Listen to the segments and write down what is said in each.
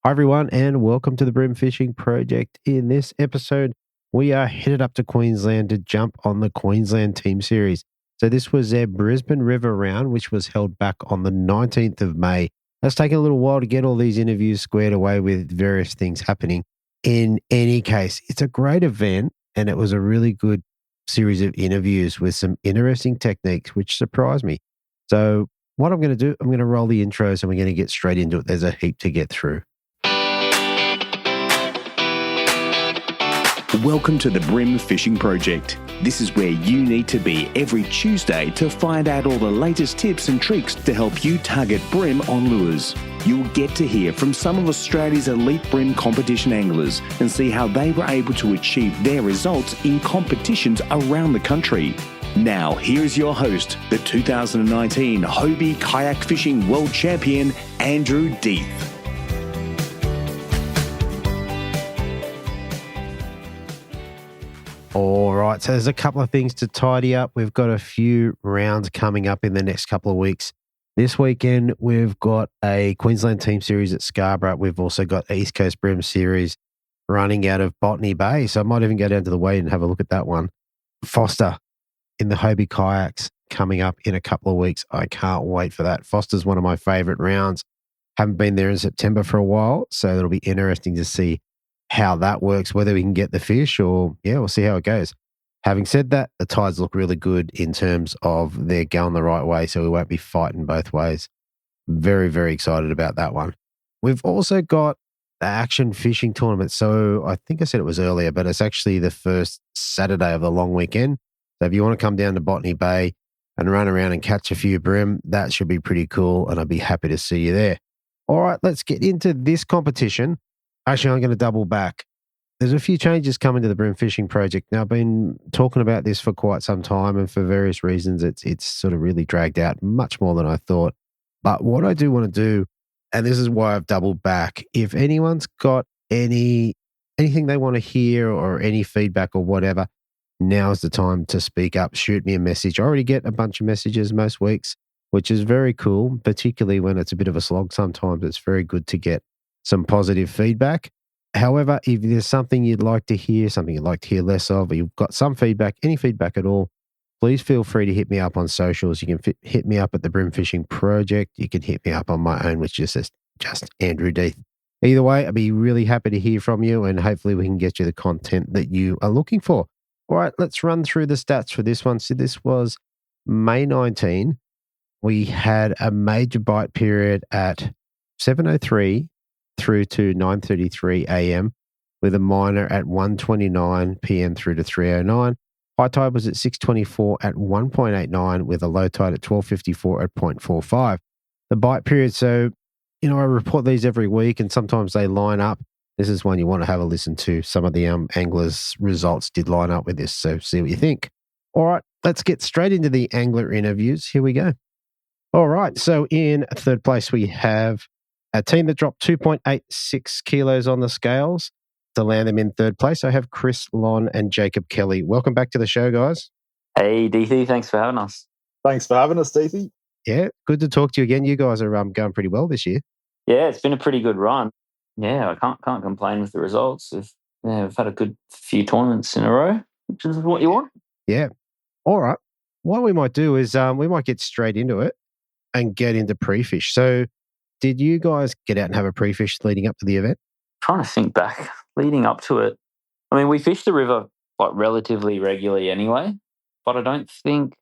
Hi, everyone, and welcome to the Bream Fishing Project. In this episode, we are headed up to Queensland to jump on the Queensland Team Series. So this was their Brisbane River Round, which was held back on the 19th of May. It's taken a little while to get all these interviews squared away with various things happening. In any case, it's a great event, and it was a really good series of interviews with some interesting techniques, which surprised me. So what I'm going to do, I'm going to roll the intros and we're going to get straight into it. There's a heap to get through. Welcome to the Bream Fishing Project. This is where you need to be every Tuesday to find out all the latest tips and tricks to help you target bream on lures. You'll get to hear from some of Australia's elite bream competition anglers and see how they were able to achieve their results in competitions around the country. Now, here is your host, the 2019 Hobie Kayak Fishing World Champion, Andrew Deeth. All right, so there's a couple of things to tidy up. We've got a few rounds coming up in the next couple of weeks. This weekend, we've got a Queensland Team Series at Scarborough. We've also got East Coast Bream Series running out of Botany Bay, so I might even go down to the Wade and have a look at that one. Foster in the Hobie Kayaks coming up in a couple of weeks. I can't wait for that. Foster's one of my favourite rounds. Haven't been there in September for a while, so it'll be interesting to see how that works, whether we can get the fish or, we'll see how it goes. Having said that, the tides look really good in terms of they're going the right way, so we won't be fighting both ways. Very, very excited about that one. We've also got the Action Fishing Tournament. So I think I said it was earlier, but it's actually the first Saturday of the long weekend. So if you want to come down to Botany Bay and run around and catch a few bream, that should be pretty cool, and I'd be happy to see you there. All right, let's get into this competition. Actually, I'm going to double back. There's a few changes coming to the Bream Fishing Project. Now, I've been talking about this for quite some time, and for various reasons, it's sort of really dragged out much more than I thought. But what I do want to do, and this is why I've doubled back, if anyone's got anything they want to hear or any feedback or whatever, now's the time to speak up. Shoot me a message. I already get a bunch of messages most weeks, which is very cool, particularly when it's a bit of a slog sometimes. It's very good to get some positive feedback. However, if there's something you'd like to hear, something you'd like to hear less of, or you've got some feedback, any feedback at all, please feel free to hit me up on socials. You can hit me up at the Bream Fishing Project. You can hit me up on my own, which just says just Andrew Deeth. Either way, I'd be really happy to hear from you, and hopefully we can get you the content that you are looking for. All right, let's run through the stats for this one. So this was May 19. We had a major bite period at 7:03 through to 9:33 a.m. with a minor at 1:29 p.m. through to 3:09. High tide was at 6:24 at 1.89 with a low tide at 12:54 at 0.45. The bite period, so, I report these every week and sometimes they line up. This is one you want to have a listen to. Some of the anglers' results did line up with this, so see what you think. All right, let's get straight into the angler interviews. Here we go. All right, so in third place we have a team that dropped 2.86 kilos on the scales to land them in third place. I have Chris, Lonne, and Jacob Kelly. Welcome back to the show, guys. Hey, Deethy. Thanks for having us. Thanks for having us, Deethy. Yeah, good to talk to you again. You guys are going pretty well this year. Yeah, it's been a pretty good run. Yeah, I can't complain with the results. We've had a good few tournaments in a row, which is what you want. Yeah. All right. What we might do is we might get straight into it and get into pre-fish. So did you guys get out and have a pre-fish leading up to the event? Trying to think back, leading up to it. I mean, we fished the river like relatively regularly anyway, but I don't think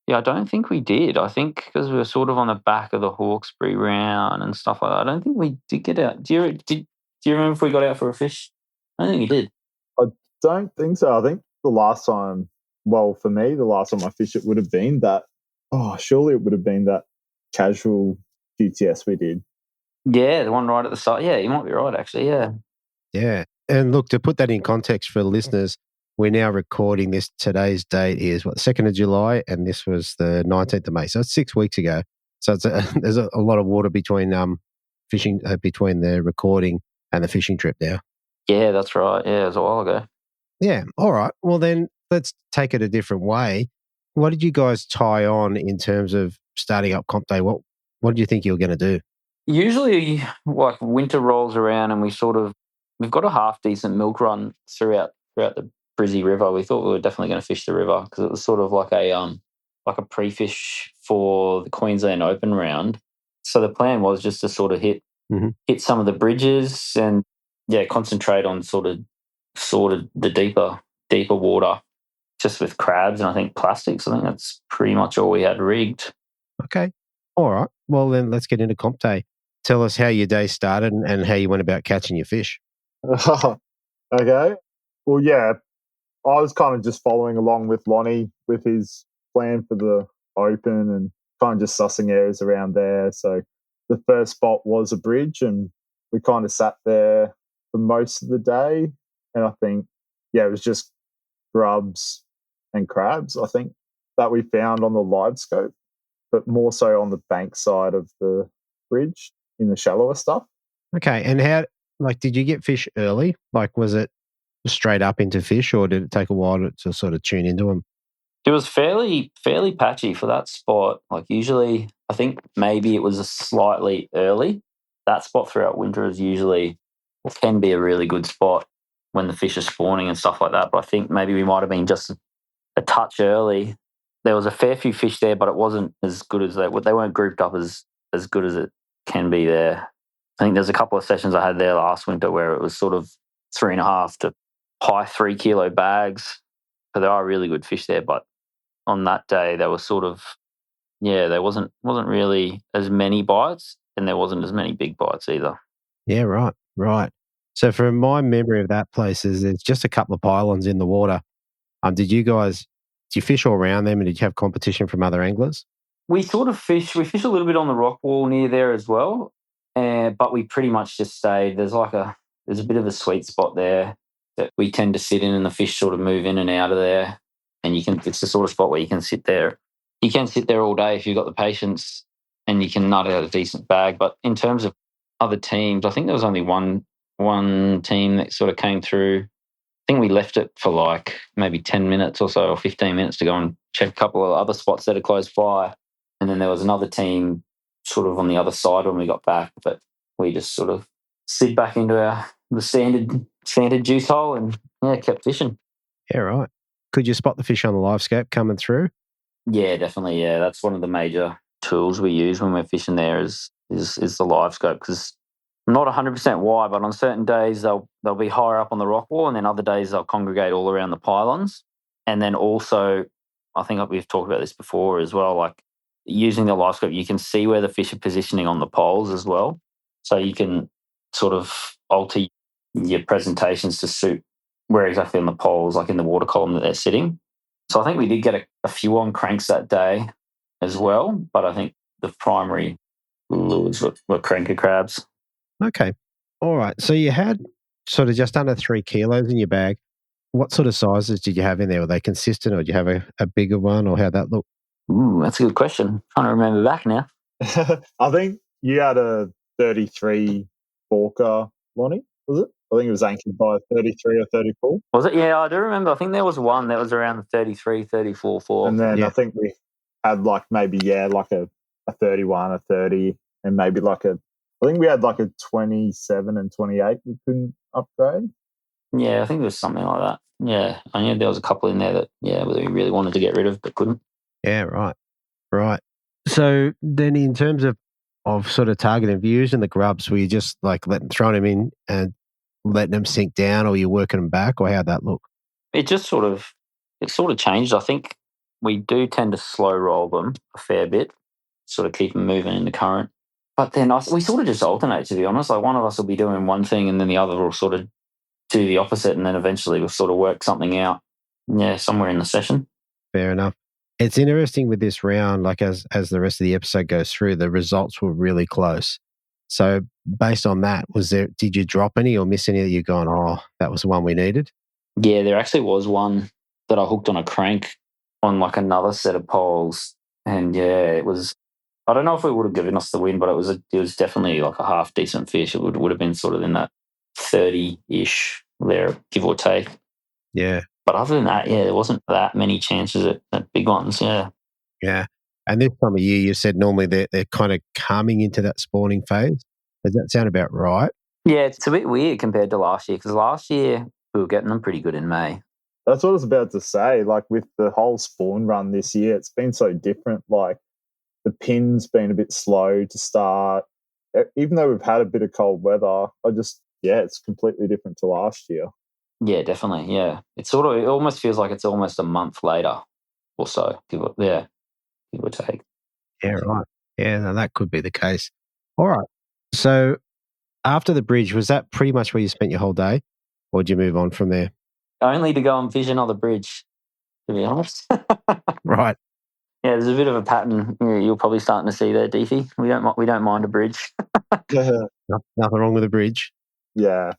we did. I think because we were sort of on the back of the Hawkesbury round and stuff like that, I don't think we did get out. Do you remember if we got out for a fish? I don't think we did. I don't think so. I think the last time, for me, the last time I fished it would have been that, surely it would have been that casual QTS we did. Yeah, the one right at the side. Yeah, you might be right, actually, yeah. Yeah. And look, to put that in context for listeners, we're now recording this. Today's date is, the 2nd of July, and this was the 19th of May. So it's 6 weeks ago. So there's a lot of water between fishing, between the recording and the fishing trip now. Yeah, that's right. Yeah, it was a while ago. Yeah. All right. Well, then let's take it a different way. What did you guys tie on in terms of starting up comp day? What did you think you were going to do? Usually, like winter rolls around and we've got a half decent milk run throughout the Brizzy River. We thought we were definitely going to fish the river because it was sort of like a pre-fish for the Queensland Open round. So the plan was just to sort of hit some of the bridges and concentrate on sort of the deeper water, just with crabs and I think plastics. I think that's pretty much all we had rigged. Okay. All right. Well, then let's get into comp day. Tell us how your day started and how you went about catching your fish. Okay. Well, yeah, I was kind of just following along with Lonnie with his plan for the Open and kind of just sussing areas around there. So the first spot was a bridge and we kind of sat there for most of the day. And I think, it was just grubs and crabs, I think, that we found on the live scope, but more so on the bank side of the bridge in the shallower stuff. Okay. And how, did you get fish early? Was it straight up into fish or did it take a while to sort of tune into them? It was fairly patchy for that spot. Usually, I think maybe it was a slightly early. That spot throughout winter is usually can be a really good spot when the fish are spawning and stuff like that. But I think maybe we might have been just a touch early. There was a fair few fish there, but it wasn't as good as they weren't grouped up as good as it can be there. I think there's a couple of sessions I had there last winter where it was sort of 3.5 to high 3 kilo bags. So there are really good fish there, but on that day there was sort of there wasn't really as many bites and there wasn't as many big bites either. Yeah, right. So from my memory of that place is there's just a couple of pylons in the water. Did you fish all around them and did you have competition from other anglers? We sort of fish a little bit on the rock wall near there as well, but we pretty much just stayed. There's a bit of a sweet spot there that we tend to sit in and the fish sort of move in and out of there. And it's the sort of spot where you can sit there. You can sit there all day if you've got the patience and you can nut out a decent bag. But in terms of other teams, I think there was only one team that sort of came through. I think we left it for maybe 10 minutes or so or 15 minutes to go and check a couple of other spots that are close by. And then there was another team sort of on the other side when we got back. But we just sort of slid back into the standard juice hole and kept fishing. Yeah, right. Could you spot the fish on the live scope coming through? Yeah, definitely. Yeah, that's one of the major tools we use when we're fishing there is the live scope because I'm not 100% why, but on certain days they'll be higher up on the rock wall and then other days they'll congregate all around the pylons. And then also, I think we've talked about this before as well, using the live scope, you can see where the fish are positioning on the poles as well. So you can sort of alter your presentations to suit where exactly on the poles, in the water column that they're sitting. So I think we did get a few on cranks that day as well, but I think the primary lures were cranker crabs. Okay. All right. So you had sort of just under 3 kilos in your bag. What sort of sizes did you have in there? Were they consistent or did you have a bigger one or how'd that look? Ooh, that's a good question. Trying to remember back now. I think you had a 33 Forker, Lonnie, was it? I think it was anchored by a 33 or 34. Was it? Yeah, I do remember. I think there was one that was around the 33, 34 fork. And then I think we had maybe a 31, a 30, and maybe I think we had a 27 and 28 we couldn't upgrade. Yeah, I think there was something like that. Yeah, I knew there was a couple in there that we really wanted to get rid of but couldn't. Yeah, right. So then in terms of sort of targeting views and the grubs, were you just throwing them in and letting them sink down or you're working them back or how'd that look? It just sort of changed. I think we do tend to slow roll them a fair bit, sort of keep them moving in the current. But then we sort of just alternate, to be honest. One of us will be doing one thing and then the other will sort of do the opposite and then eventually we'll sort of work something out, somewhere in the session. Fair enough. It's interesting with this round, as the rest of the episode goes through, the results were really close. So based on that, did you drop any or miss any that you're going, that was the one we needed? Yeah, there actually was one that I hooked on a crank on another set of poles. And it was, I don't know if it would have given us the win, but it was definitely a half decent fish. It would have been sort of in that 30-ish there, give or take. Yeah. But other than that, there wasn't that many chances at big ones, yeah. Yeah. And this time of year, you said normally they're kind of coming into that spawning phase. Does that sound about right? Yeah, it's a bit weird compared to last year because last year we were getting them pretty good in May. That's what I was about to say. Like with the whole spawn run this year, it's been so different. Like the pin's been a bit slow to start. Even though we've had a bit of cold weather, it's completely different to last year. Yeah, definitely. Yeah, it almost feels like it's almost a month later or so. Give or take. Yeah, right. Yeah, no, that could be the case. All right. So after the bridge, was that pretty much where you spent your whole day, or did you move on from there? Only to go and fish another bridge, to be honest. Right. Yeah, there's a bit of a pattern you're probably starting to see there, Deethy. We don't mind a bridge. Nothing wrong with the bridge. Yeah.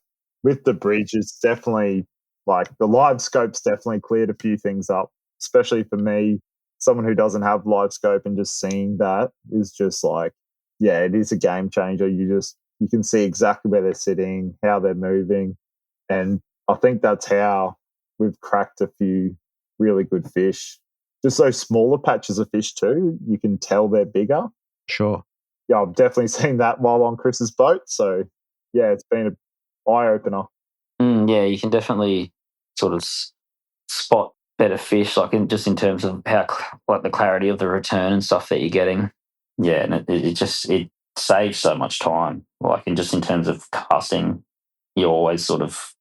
With the bridge, it's definitely like the live scope's definitely cleared a few things up, especially for me, someone who doesn't have live scope, and just seeing that is just like, yeah, it is a game changer. You can see exactly where they're sitting, how they're moving. And I think that's how we've cracked a few really good fish. Just those smaller patches of fish too, you can tell they're bigger. Sure. Yeah, I've definitely seen that while on Chris's boat. So, yeah, it's been an eye-opener. Yeah, you can definitely sort of spot better fish, like in terms of how like the clarity of the return and stuff that you're getting. Yeah, and it saves so much time. Like in terms of casting, you're always sort of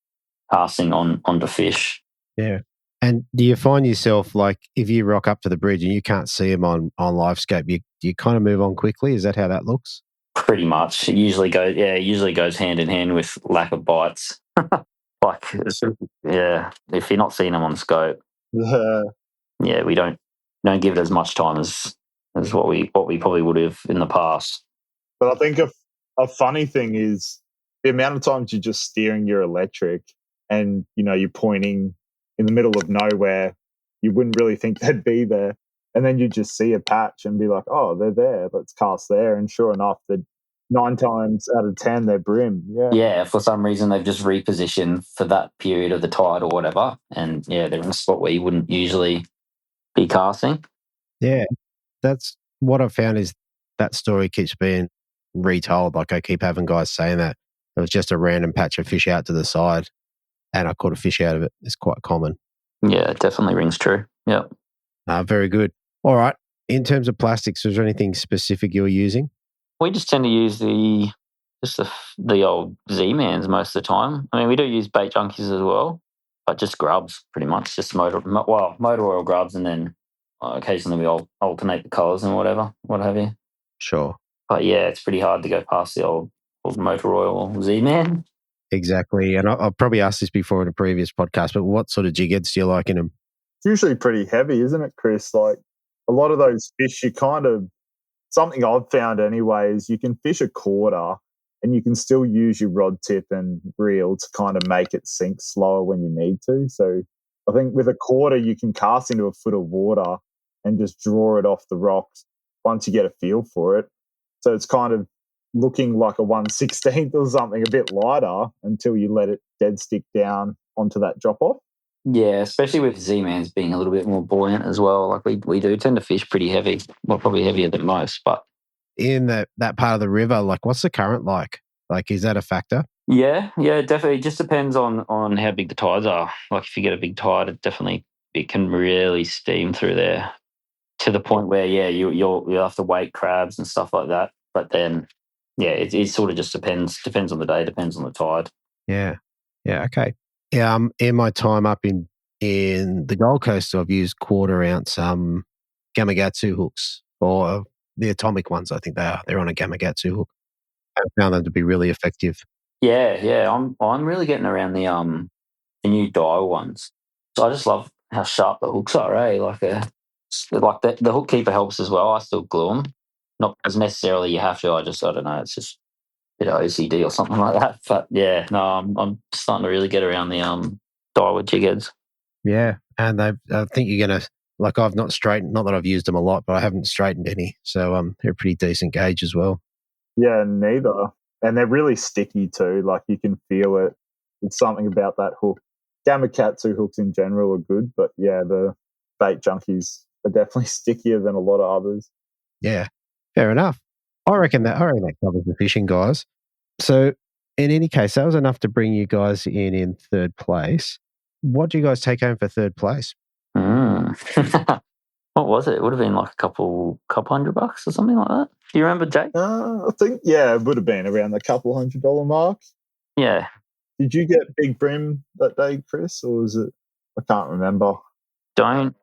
casting onto fish. Yeah. And do you find yourself, like, if you rock up to the bridge and you can't see them on live scope, you kind of move on quickly? Is that how that looks? Pretty much. It usually goes hand in hand with lack of bites. Like, yeah, if you're not seeing them on scope, yeah, we don't give it as much time as what we probably would have in the past. But I think a funny thing is the amount of times you're just steering your electric and, you're pointing in the middle of nowhere, you wouldn't really think they'd be there. And then you just see a patch and be like, oh, they're there. Let's cast there. And sure enough, 9 times out of 10, they're brim. Yeah. Yeah, for some reason they've just repositioned for that period of the tide or whatever. And yeah, they're in a spot where you wouldn't usually be casting. Yeah. That's what I've found is that story keeps being retold. Like I keep having guys saying that it was just a random patch of fish out to the side and I caught a fish out of it. It's quite common. Yeah, it definitely rings true. Yeah. Very good. All right. In terms of plastics, was there anything specific you were using? We just tend to use the old Z-Mans most of the time. I mean, we do use bait junkies as well, but just grubs pretty much, just motor oil grubs, and then occasionally we alternate the colours and what have you. Sure. But yeah, it's pretty hard to go past the old motor oil Z-Man. Exactly. And I've probably asked this before in a previous podcast, but what sort of jig heads do you like in them? It's usually pretty heavy, isn't it, Chris? Like a lot of those fish, something I've found anyway is you can fish a quarter and you can still use your rod tip and reel to kind of make it sink slower when you need to. So I think with a quarter, you can cast into a foot of water and just draw it off the rocks once you get a feel for it. So it's kind of looking like a 1/16 or something, a bit lighter until you let it dead stick down onto that drop off. Yeah, especially with Z-Mans being a little bit more buoyant as well. Like we do tend to fish pretty heavy, well, probably heavier than most. But in that part of the river, like what's the current like? Like, is that a factor? Yeah, definitely. It just depends on how big the tides are. Like if you get a big tide, it can really steam through there to the point where you'll have to wait crabs and stuff like that. But then it sort of just depends on the day, depends on the tide. Yeah, okay. In my time up in the Gold Coast, I've used 1/4 ounce Gamakatsu hooks, or the atomic ones. I think they are. They're on a Gamakatsu hook. I found them to be really effective. Yeah. I'm really getting around the new dial ones. So I just love how sharp the hooks are. Like the hook keeper helps as well. I still glue them, not as necessarily you have to. I don't know. It's just a bit of OCD or something like that. But yeah, no, I'm starting to really get around the dial jig heads. Yeah, and I think you're gonna like. I've not straightened. Not that I've used them a lot, but I haven't straightened any. So they're a pretty decent gauge as well. Yeah, neither. And they're really sticky too. Like you can feel it. It's something about that hook. Gamakatsu hooks in general are good, but yeah, the bait junkies are definitely stickier than a lot of others. Yeah, fair enough. I reckon that covers the fishing, guys. So, in any case, that was enough to bring you guys in third place. What do you guys take home for third place? What was it? It would have been like a couple $100 or something like that. Do you remember, Jake? I think, it would have been around the couple $100 mark. Yeah. Did you get Big Bream that day, Chris, or was it? I can't remember. Don't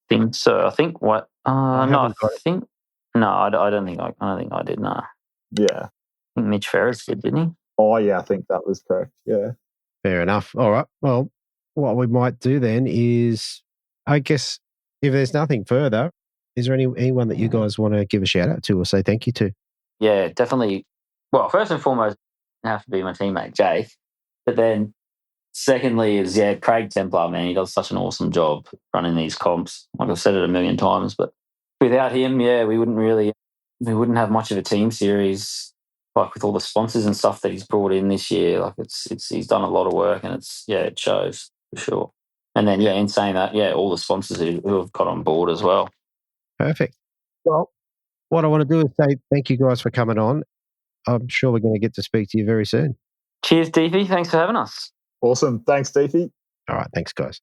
think so. I think what? I don't think I did. No. Yeah. I think Mitch Ferris did, didn't he? Oh yeah, I think that was correct. Yeah. Fair enough. All right. Well, what we might do then is, I guess, if there's nothing further, is there anyone that you guys want to give a shout out to or say thank you to? Yeah, definitely. Well, first and foremost, it have to be my teammate Jake, but then secondly is Craig Templar. Man, he does such an awesome job running these comps. Like I've said it a million times, but without him, we wouldn't have much of a team series. Like with all the sponsors and stuff that he's brought in this year, like he's done a lot of work, and it shows for sure. And then in saying that, all the sponsors who have got on board as well. Perfect. Well, what I want to do is say thank you guys for coming on. I'm sure we're going to get to speak to you very soon. Cheers, Deethy. Thanks for having us. Awesome. Thanks, Deethy. All right. Thanks, guys.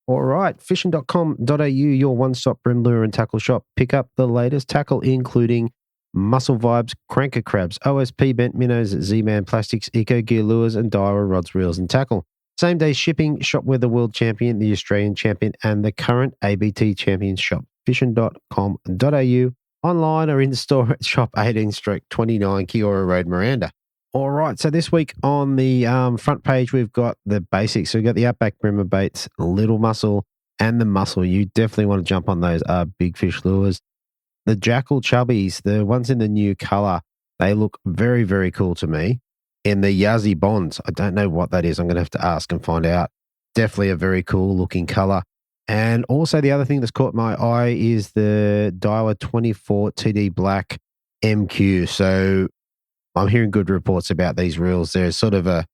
All right. Fishing.com.au, your one-stop bream lure and tackle shop. Pick up the latest tackle, including Muscle Vibes, Cranker Crabs, OSP Bent Minnows, Z-Man Plastics, Eco Gear Lures, and Daiwa Rods, Reels, and Tackle. Same-day shipping. Shop with the world champion, the Australian champion, and the current ABT champion shop. Fishing.com.au. Online or in store at Shop 18-29 Kiora Road, Miranda. All right, so this week on the front page, we've got the basics. So we've got the Outback Brimmer baits, Little Mussel, and the Mussel. You definitely want to jump on those big fish lures. The Jackal Chubbies, the ones in the new colour, they look very, very cool to me. And the Yazzie Bonds, I don't know what that is. I'm going to have to ask and find out. Definitely a very cool looking colour. And also the other thing that's caught my eye is the Daiwa 24 TD Black MQ. So I'm hearing good reports about these reels. There's sort of a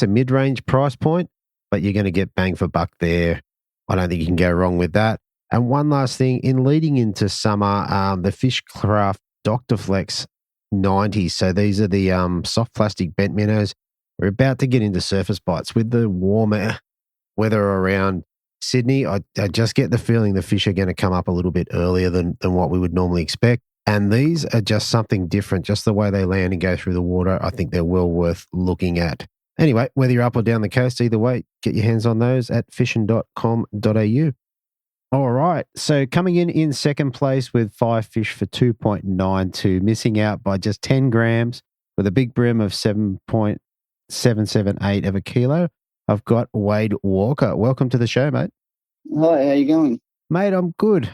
mid-range price point, but you're going to get bang for buck there. I don't think you can go wrong with that. And one last thing, in leading into summer, the Fishcraft Dr. Flex 90s. So these are the soft plastic bent minnows. We're about to get into surface bites. With the warmer weather around Sydney, I just get the feeling the fish are going to come up a little bit earlier than what we would normally expect. And these are just something different, just the way they land and go through the water. I think they're well worth looking at. Anyway, whether you're up or down the coast, either way, get your hands on those at fishing.com.au. All right. So coming in second place with 5 fish for 2.92, missing out by just 10 grams with a big brim of 7.778 of a kilo. I've got Wade Walker. Welcome to the show, mate. Hi, how you going? Mate, I'm good.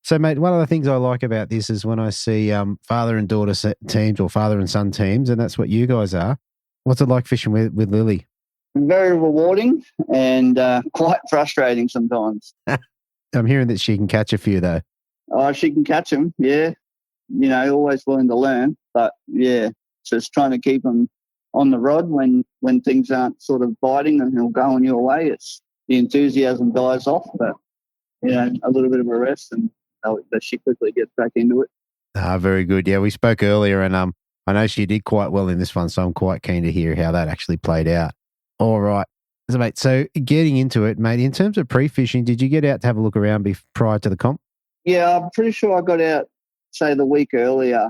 So, mate, one of the things I like about this is when I see father and daughter teams or father and son teams, and that's what you guys are. What's it like fishing with Lily? Very rewarding and quite frustrating sometimes. I'm hearing that she can catch a few, though. Oh, she can catch them, yeah. You know, always willing to learn. But, yeah, just trying to keep them on the rod when things aren't sort of biting and they'll go on your way. It's the enthusiasm dies off, but, you know, a little bit of a rest and she quickly gets back into it. Very good. Yeah, we spoke earlier and I know she did quite well in this one, so I'm quite keen to hear how that actually played out. All right. So, mate, getting into it, mate, in terms of pre-fishing, did you get out to have a look around prior to the comp? Yeah, I'm pretty sure I got out, say, the week earlier.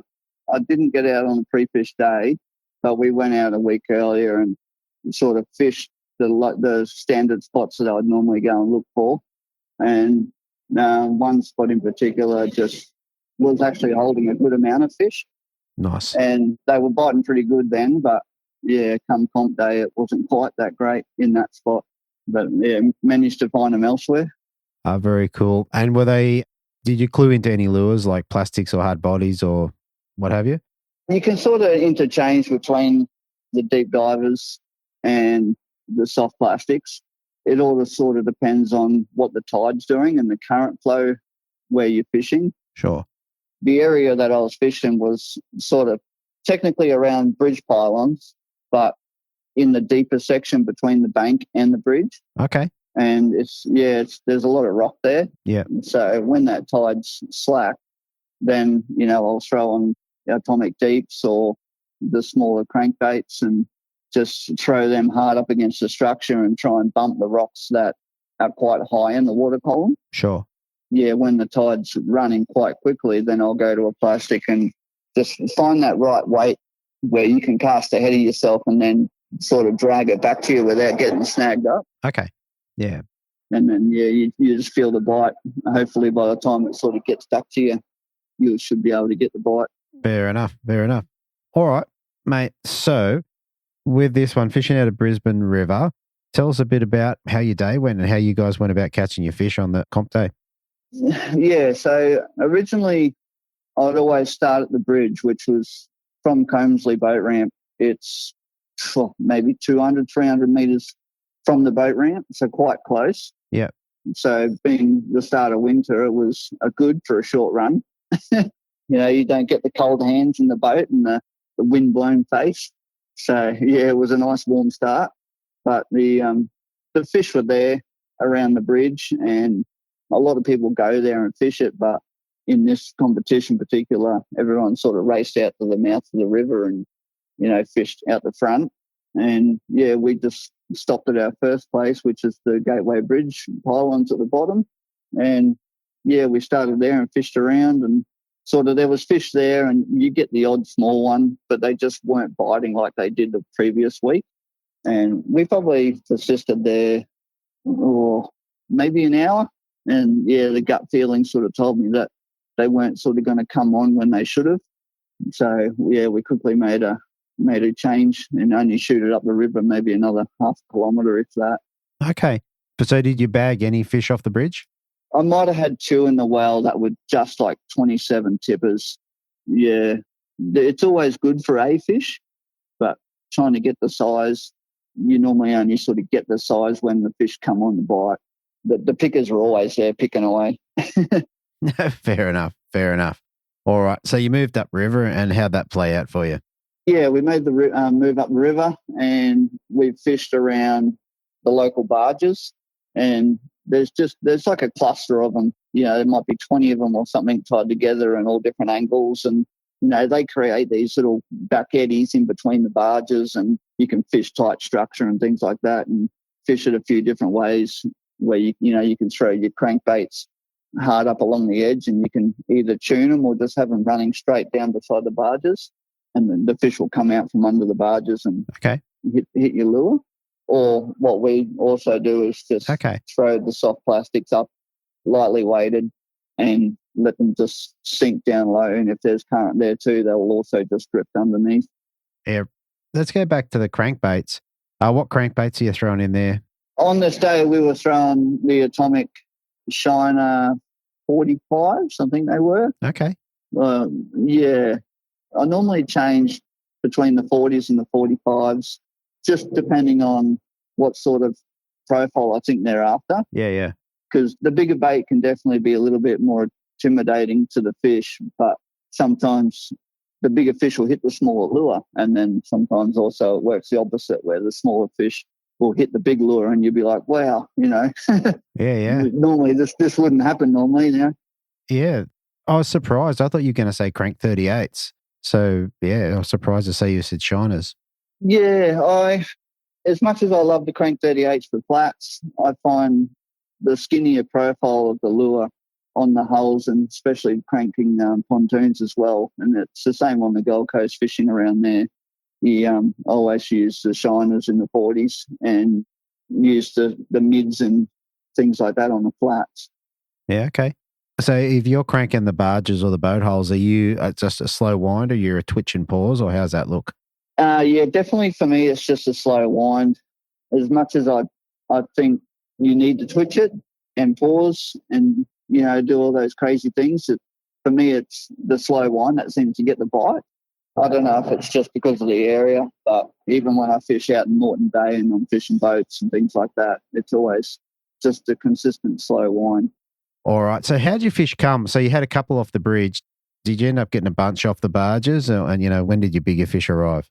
I didn't get out on the pre-fish day, but we went out a week earlier and sort of fished the standard spots that I would normally go and look for. And one spot in particular just was actually holding a good amount of fish. Nice. And they were biting pretty good then, but, yeah, come comp day, it wasn't quite that great in that spot. But, yeah, managed to find them elsewhere. Very cool. And did you clue into any lures like plastics or hard bodies or what have you? You can sort of interchange between the deep divers and the soft plastics. It all sort of depends on what the tide's doing and the current flow where you're fishing. Sure. The area that I was fishing was sort of technically around bridge pylons, but in the deeper section between the bank and the bridge. Okay. And there's a lot of rock there. Yeah. So when that tide's slack, then, I'll throw on atomic deeps or the smaller crankbaits and just throw them hard up against the structure and try and bump the rocks that are quite high in the water column. Sure. Yeah, when the tide's running quite quickly, then I'll go to a plastic and just find that right weight where you can cast ahead of yourself and then sort of drag it back to you without getting snagged up. Okay. Yeah. And then, you just feel the bite. Hopefully by the time it sort of gets back to you, you should be able to get the bite. Fair enough. All right, mate. So with this one, fishing out of Brisbane River, tell us a bit about how your day went and how you guys went about catching your fish on the comp day. Yeah, so originally I'd always start at the bridge, which was from Combsley boat ramp. It's maybe 200, 300 metres from the boat ramp, so quite close. Yeah. So being the start of winter, it was good for a short run. You don't get the cold hands in the boat and the wind-blown face. So, yeah, it was a nice warm start. But the fish were there around the bridge, and a lot of people go there and fish it. But in this competition in particular, everyone sort of raced out to the mouth of the river and, fished out the front. And, yeah, we just stopped at our first place, which is the Gateway Bridge, pylons at the bottom. And, yeah, we started there and fished around, and sort of there was fish there, and you get the odd small one, but they just weren't biting like they did the previous week. And we probably persisted there maybe an hour. And, yeah, the gut feeling sort of told me that they weren't sort of going to come on when they should have. So, yeah, we quickly made a change and only shoot it up the river maybe another half a kilometre, if that. Okay. So did you bag any fish off the bridge? I might have had 2 in the well that were just like 27 tippers. Yeah, it's always good for a fish, but trying to get the size, you normally only sort of get the size when the fish come on the bite. The pickers are always there picking away. Fair enough. All right. So you moved up river, and how'd that play out for you? Yeah, we made the move up the river, and we fished around the local barges, and there's like a cluster of them. There might be 20 of them or something tied together in all different angles, and they create these little back eddies in between the barges, and you can fish tight structure and things like that, and fish it a few different ways where you can throw your crankbaits hard up along the edge, and you can either tune them or just have them running straight down beside the barges, and then the fish will come out from under the barges and hit your lure. Or what we also do is just throw the soft plastics up, lightly weighted, and let them just sink down low. And if there's current there too, they'll also just drift underneath. Yeah. Let's go back to the crankbaits. What crankbaits are you throwing in there? On this day, we were throwing the Atomic Shiner 45s, I think they were. Okay. Yeah. I normally change between the 40s and the 45s, just depending on what sort of profile I think they're after. Yeah. Because the bigger bait can definitely be a little bit more intimidating to the fish, but sometimes the bigger fish will hit the smaller lure, and then sometimes also it works the opposite, where the smaller fish will hit the big lure, and you'll be like, wow, Yeah. Normally this wouldn't happen normally, Yeah. I was surprised. I thought you were going to say crank 38s. So, yeah, I was surprised to see you said shiners. Yeah, as much as I love the crank 38s for flats, I find the skinnier profile of the lure on the hulls, and especially cranking pontoons as well. And it's the same on the Gold Coast fishing around there. You always use the shiners in the 40s and use the mids and things like that on the flats. Yeah, okay. So if you're cranking the barges or the boat hulls, are you just a slow wind, or you're a twitch and pause, or how's that look? Yeah, definitely for me it's just a slow wind. As much as I think you need to twitch it and pause and, do all those crazy things, for me it's the slow wind that seems to get the bite. I don't know if it's just because of the area, but even when I fish out in Moreton Bay and I'm fishing boats and things like that, it's always just a consistent slow wind. All right. So how did your fish come? So you had a couple off the bridge. Did you end up getting a bunch off the barges? And, when did your bigger fish arrive?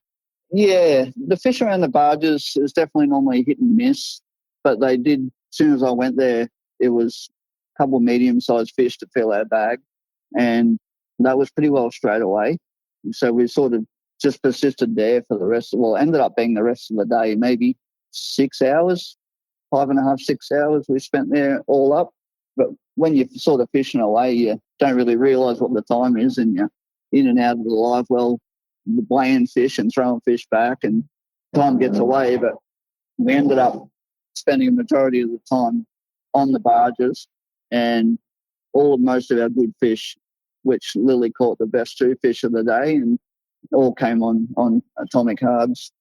Yeah, the fish around the barges is definitely normally hit and miss, but they did, as soon as I went there, it was a couple of medium-sized fish to fill our bag. And that was pretty well straight away. So we sort of just persisted there for the rest of, well, ended up being the rest of the day, maybe 6 hours, 5.5, 6 hours we spent there all up. But when you're sort of fishing away, you don't really realise what the time is, and you're in and out of the live well, weighing fish and throwing fish back, and time gets away. But we ended up spending a majority of the time on the barges, and most of our good fish, which Lily caught the best 2 fish of the day, and all came on atomic hards.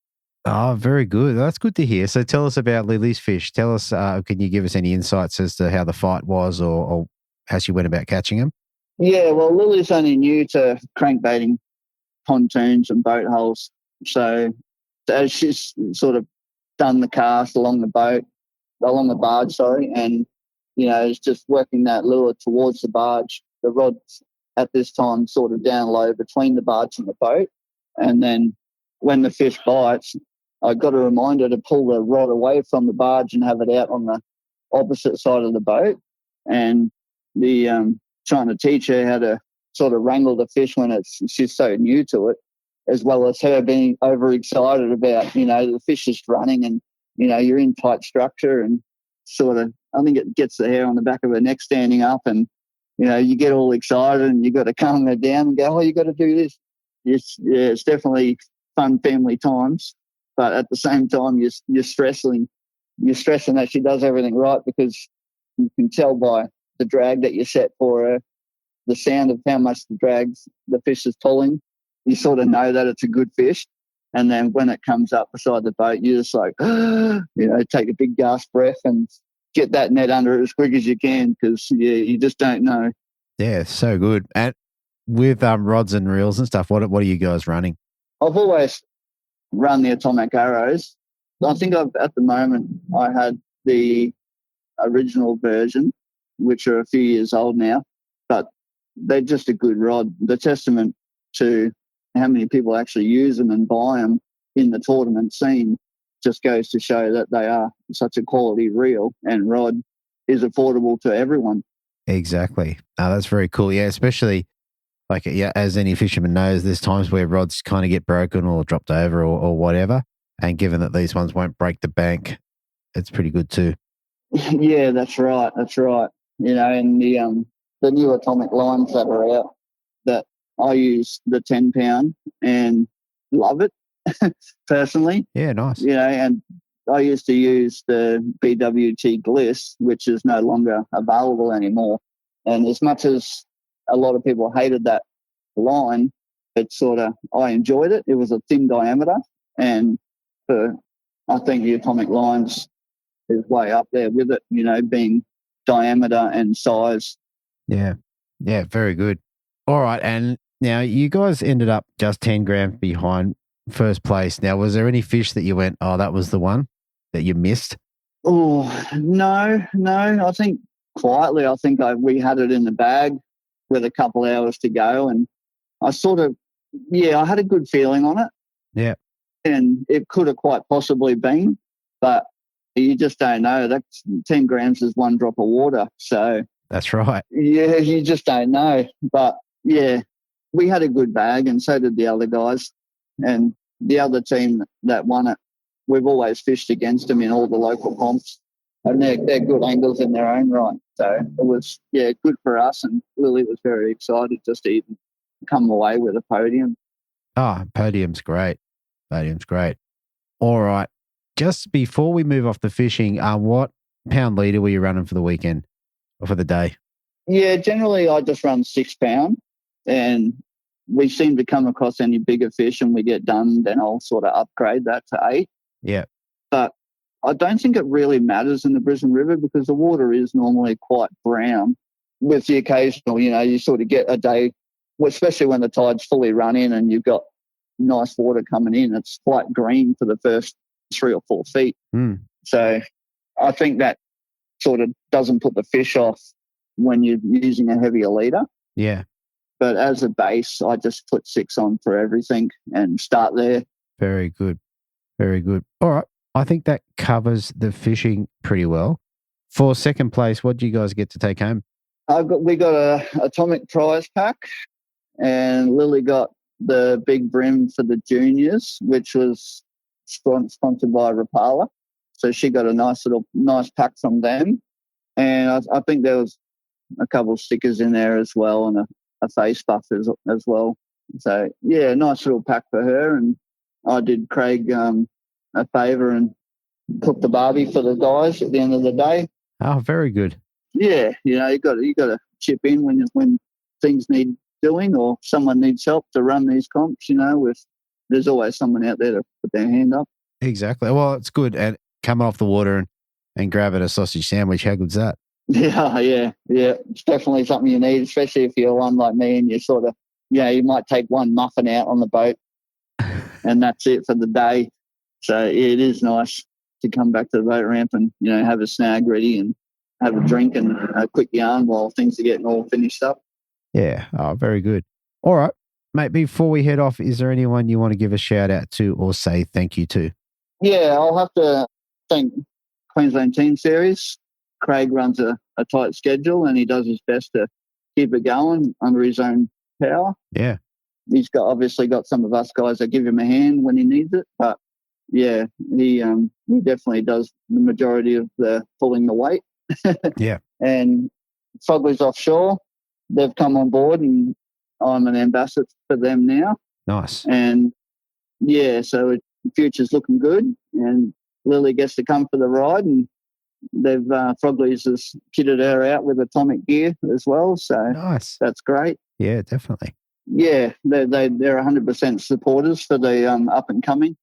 Oh, very good. That's good to hear. So tell us about Lily's fish. Tell us, can you give us any insights as to how the fight was or how she went about catching them? Yeah, well, Lily's only new to crankbaiting pontoons and boat hulls. So as she's sort of done the cast along the barge, and, is just working that lure towards the barge. The rod's at this time sort of down low between the barge and the boat. And then when the fish bites, I got a reminder to pull the rod away from the barge and have it out on the opposite side of the boat. And trying to teach her how to sort of wrangle the fish when she's so new to it, as well as her being overexcited about, the fish is running and, you're in tight structure, and sort of, I think it gets the hair on the back of her neck standing up, and, you get all excited and you got to calm her down and go, oh, you got to do this. It's definitely fun family times. But at the same time, you're stressing that she does everything right, because you can tell by the drag that you set for her, the sound of how much the fish is pulling. You sort of know that it's a good fish. And then when it comes up beside the boat, you just like, take a big gasp breath and get that net under it as quick as you can, because you just don't know. Yeah, so good. And with rods and reels and stuff, what are you guys running? I've always run the atomic arrows. I think at the moment I had the original version, which are a few years old now, but they're just a good rod. The testament to how many people actually use them and buy them in the tournament scene just goes to show that they are such a quality reel and rod is affordable to everyone. Exactly. That's very cool. Yeah, especially as any fisherman knows, there's times where rods kind of get broken or dropped over or whatever. And given that these ones won't break the bank, it's pretty good too. Yeah, that's right. And the new atomic lines that are out, that I use the 10 pound and love it personally. Yeah, nice. And I used to use the BWT Gliss, which is no longer available anymore. And as much as a lot of people hated that line, I enjoyed it. It was a thin diameter, and I think the atomic lines is way up there with it, being diameter and size. Yeah, very good. All right, and now you guys ended up just 10 grams behind first place. Now, was there any fish that you went, oh, that was the one that you missed? Oh, no. I think quietly, we had it in the bag with a couple hours to go, and I I had a good feeling on it. Yeah. And it could have quite possibly been, but you just don't know. That's 10 grams is one drop of water. So that's right. Yeah, you just don't know. But yeah, we had a good bag, and so did the other guys. And the other team that won it, we've always fished against them in all the local comps, and they're good anglers in their own right. So it was, good for us, and Lily was very excited just to even come away with a podium. Oh, podium's great. All right. Just before we move off the fishing, what pound leader were you running for the weekend or for the day? Yeah, generally I just run 6 pound, and we seem to come across any bigger fish and we get done, then I'll sort of upgrade that to 8. Yeah. But I don't think it really matters in the Brisbane River, because the water is normally quite brown, with the occasional, you sort of get a day, especially when the tide's fully run in and you've got nice water coming in, it's quite green for the first 3 or 4 feet. Mm. So I think that sort of doesn't put the fish off when you're using a heavier leader. Yeah. But as a base, I just put 6 on for everything and start there. Very good. All right. I think that covers the fishing pretty well. For second place, what do you guys get to take home? We got a atomic prize pack, and Lily got the big brim for the juniors, which was sponsored by Rapala. So she got a nice pack from them. And I think there was a couple of stickers in there as well, and a face buff as well. So, yeah, nice little pack for her. And I did Craig a favour and cooked the barbie for the guys at the end of the day. Oh, very good. Yeah, you got to chip in when things need doing or someone needs help to run these comps. There's always someone out there to put their hand up. Exactly. Well, it's good. And coming off the water and grabbing a sausage sandwich, how good's that? Yeah. It's definitely something you need, especially if you're one like me and you sort of, you might take one muffin out on the boat and that's it for the day. So it is nice to come back to the boat ramp and, have a snag ready and have a drink and a quick yarn while things are getting all finished up. Yeah. Oh, very good. All right, mate, before we head off, is there anyone you want to give a shout out to or say thank you to? Yeah, I'll have to thank Queensland Team Series. Craig runs a tight schedule and he does his best to keep it going under his own power. Yeah. He's obviously got some of us guys that give him a hand when he needs it, but yeah, he definitely does the majority of the pulling the weight. Yeah. And Frogley's Offshore, they've come on board and I'm an ambassador for them now. Nice. And yeah, so the future's looking good and Lily gets to come for the ride and they've Frogley's has kitted her out with atomic gear as well. So nice. That's great. Yeah, definitely. Yeah, they're 100% supporters for the up and coming,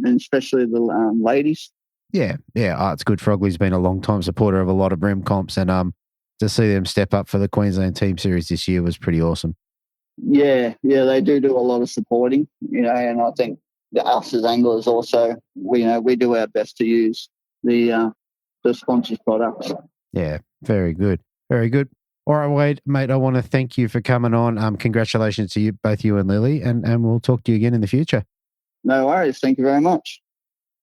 and especially the ladies. Yeah. Oh, it's good. Frogley's been a long time supporter of a lot of Bream comps, and to see them step up for the Queensland Team Series this year was pretty awesome. Yeah, they do a lot of supporting, and I think us as anglers also, we do our best to use the sponsors products. Yeah, very good. Very good. All right, Wade, mate, I want to thank you for coming on. Congratulations to you, both you and Lily, and we'll talk to you again in the future. No worries. Thank you very much.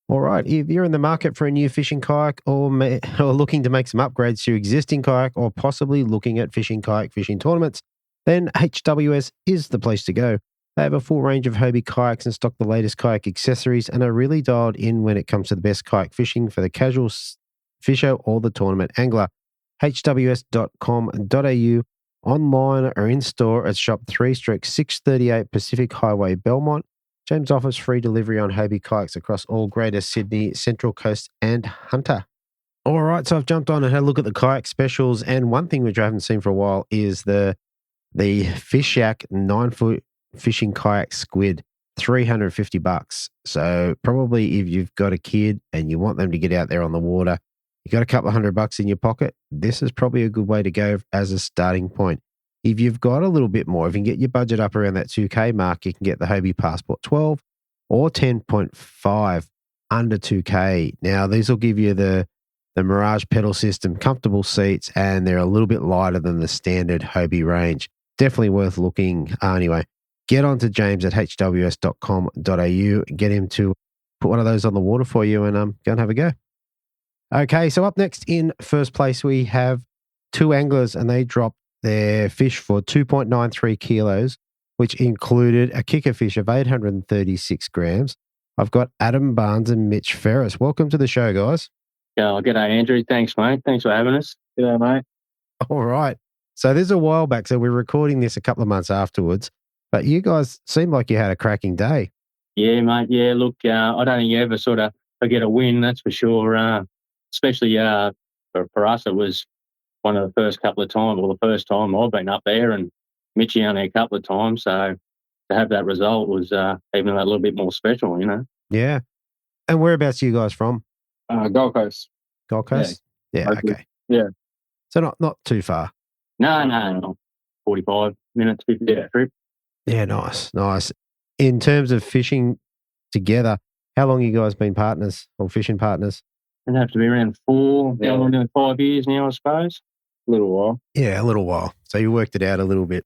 All right. If you're in the market for a new fishing kayak or looking to make some upgrades to your existing kayak or possibly looking at kayak fishing tournaments, then HWS is the place to go. They have a full range of Hobie kayaks and stock the latest kayak accessories and are really dialed in when it comes to the best kayak fishing for the casual fisher or the tournament angler. hws.com.au, online or in store at Shop 3/638 Pacific Highway, Belmont. James offers free delivery on Hobie kayaks across all Greater Sydney, Central Coast and Hunter. All right, so I've jumped on and had a look at the kayak specials, and one thing which I haven't seen for a while is the Fish Shack 9-foot fishing kayak squid, $350. So probably if you've got a kid and you want them to get out there on the water, you got a couple of $100 in your pocket, this is probably a good way to go as a starting point. If you've got a little bit more, if you can get your budget up around that $2K mark, you can get the Hobie Passport 12 or 10.5 under $2K. Now, these will give you the Mirage pedal system, comfortable seats, and they're a little bit lighter than the standard Hobie range. Definitely worth looking. Anyway, get on to James at hws.com.au, get him to put one of those on the water for you and go and have a go. Okay, so up next in first place, we have two anglers, and they dropped their fish for 2.93 kilos, which included a kicker fish of 836 grams. I've got Adam Barnes and Mitch Ferris. Welcome to the show, guys. Yeah, g'day, Andrew. Thanks, mate. Thanks for having us. G'day, mate. All right. So this is a while back, so we're recording this a couple of months afterwards, but you guys seem like you had a cracking day. Yeah, mate. Yeah, look, I don't think you ever sort of forget a win, that's for sure. Especially for us, it was one of the first couple of times, or the first time I've been up there, and Mitchie only a couple of times. So to have that result was even that little bit more special, Yeah. And whereabouts are you guys from? Gold Coast. Gold Coast? Yeah, okay. Yeah. So not too far. No. 45 minutes, 50-minute trip. Yeah, nice. In terms of fishing together, how long have you guys been partners or fishing partners? It'd have to be around 5 years now, I suppose. A little while. Yeah, a little while. So you worked it out a little bit.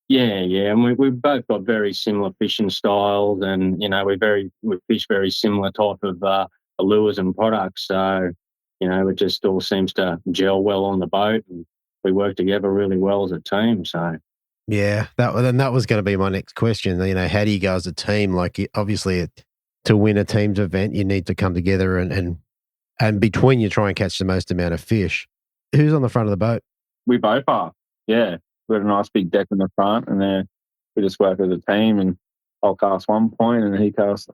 Yeah. And we've both got very similar fishing styles, and, we fish very similar type of lures and products. So, it just all seems to gel well on the boat, and we work together really well as a team. So, Yeah, that was going to be my next question. You know, how do you go as a team? Like, obviously, to win a team's event, you need to come together and between you try and catch the most amount of fish. Who's on the front of the boat? We both are. Yeah, we had a nice big deck in the front, and then we just work as a team. And I'll cast one point, and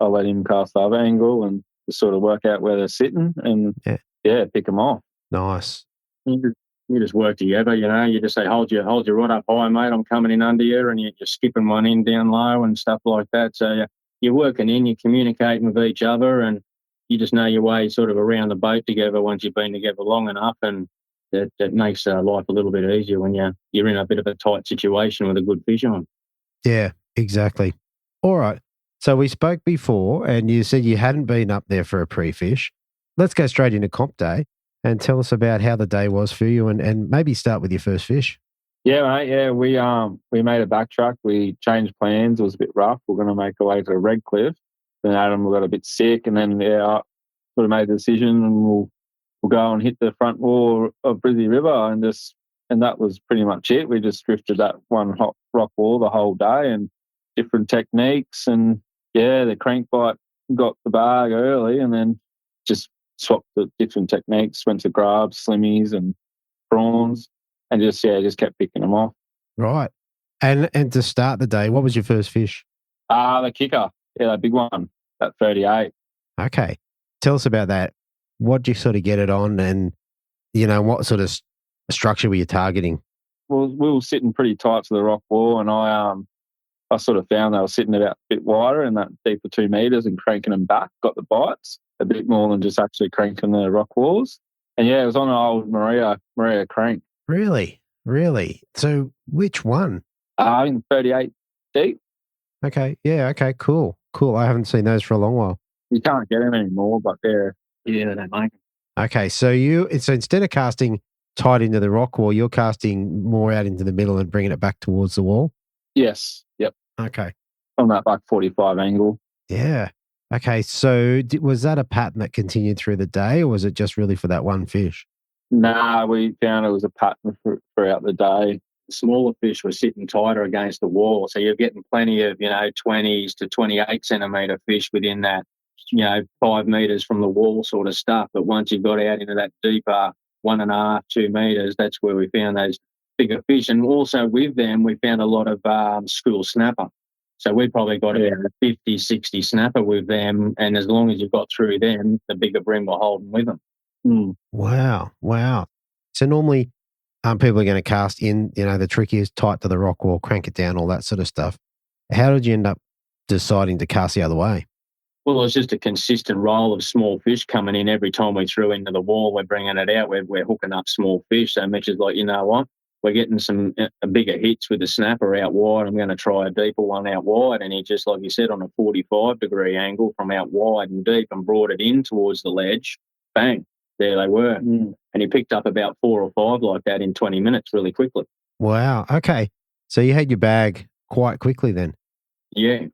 I'll let him cast the other angle, and just sort of work out where they're sitting, and pick them off. Nice. You just work together, you know. You just say, hold your rod up high, mate. I'm coming in under you, and you're skipping one in down low and stuff like that. So you're working in, you're communicating with each other, and you just know your way sort of around the boat together once you've been together long enough, and that makes life a little bit easier when you're in a bit of a tight situation with a good fish on. Yeah, exactly. All right. So we spoke before, and you said you hadn't been up there for a pre-fish. Let's go straight into comp day and tell us about how the day was for you, and maybe start with your first fish. Yeah, mate. Yeah, we made a backtrack. We changed plans. It was a bit rough. We're going to make our way to Redcliffe. Then Adam got a bit sick, and then I sort of made the decision, and we'll go and hit the front wall of Brisbane River, and that was pretty much it. We just drifted that one hot rock wall the whole day, and different techniques, and the crankbite got the bag early, and then just swapped the different techniques. Went to grabs, slimmies, and prawns, and just kept picking them off. Right. And to start the day, what was your first fish? The kicker. Yeah, that big one, that 38. Okay. Tell us about that. What did you sort of get it on, and, you know, what sort of structure were you targeting? Well, we were sitting pretty tight to the rock wall, and I sort of found they were sitting about a bit wider in that deeper 2 metres and cranking them back, got the bites a bit more than just actually cranking the rock walls. And it was on an old Maria crank. Really? So which one? I think 38 deep. Okay. Yeah. Okay. Cool. I haven't seen those for a long while. You can't get them anymore, but they don't make them. Okay. So instead of casting tight into the rock wall, you're casting more out into the middle and bringing it back towards the wall? Yes. Yep. Okay. On that buck 45 angle. Yeah. Okay. So was that a pattern that continued through the day, or was it just really for that one fish? Nah, we found it was a pattern throughout the day. Smaller fish were sitting tighter against the wall, so you're getting plenty of 20s to 28 centimetre fish within that 5 metres from the wall sort of stuff. But once you got out into that deeper 1.5, 2 metres, that's where we found those bigger fish. And also with them, we found a lot of school snapper. So we probably got about a 50, 60 snapper with them, and as long as you got through them, the bigger bream were holding with them. Wow. So normally people are going to cast in, the trick is tight to the rock wall, crank it down, all that sort of stuff. How did you end up deciding to cast the other way? Well, it was just a consistent roll of small fish coming in. Every time we threw into the wall, we're bringing it out. We're hooking up small fish. So Mitch is like, you know what? We're getting some bigger hits with the snapper out wide. I'm going to try a deeper one out wide. And he just, like you said, on a 45-degree angle from out wide and deep, and brought it in towards the ledge. Bang. There they were. And he picked up about 4 or 5 like that in 20 minutes really quickly. Wow. Okay. So you had your bag quite quickly then? Yeah.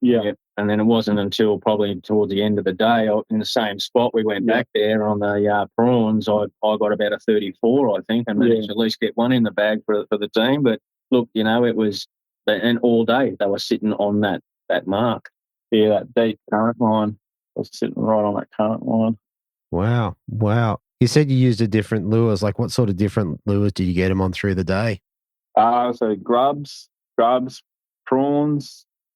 And then it wasn't until probably towards the end of the day, in the same spot, we went back there on the prawns. I got about a 34, I think, and managed to at least get one in the bag for the team. But look, it was, and all day they were sitting on that mark. Yeah, that deep current line. I was sitting right on that current line. Wow. You said you used a different lures. Like, what sort of different lures did you get them on through the day? So grubs, prawns,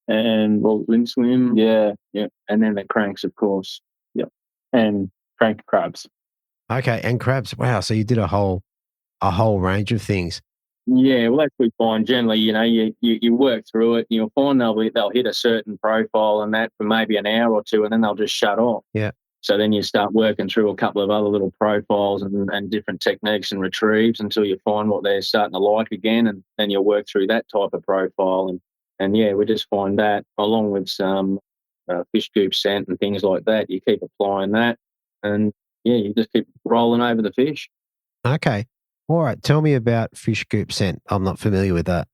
and limb swim. Yeah. And then the cranks, of course. Yep. And crank crabs. Okay, and crabs. Wow. So you did a whole range of things. Yeah, well, that's what we find generally. You work through it, and you'll find they'll hit a certain profile and that for maybe an hour or two, and then they'll just shut off. Yeah. So then you start working through a couple of other little profiles and different techniques and retrieves until you find what they're starting to like again, and then you work through that type of profile. And we just find that, along with some fish goop scent and things like that, you keep applying that, and you just keep rolling over the fish. Okay. All right. Tell me about fish goop scent. I'm not familiar with that.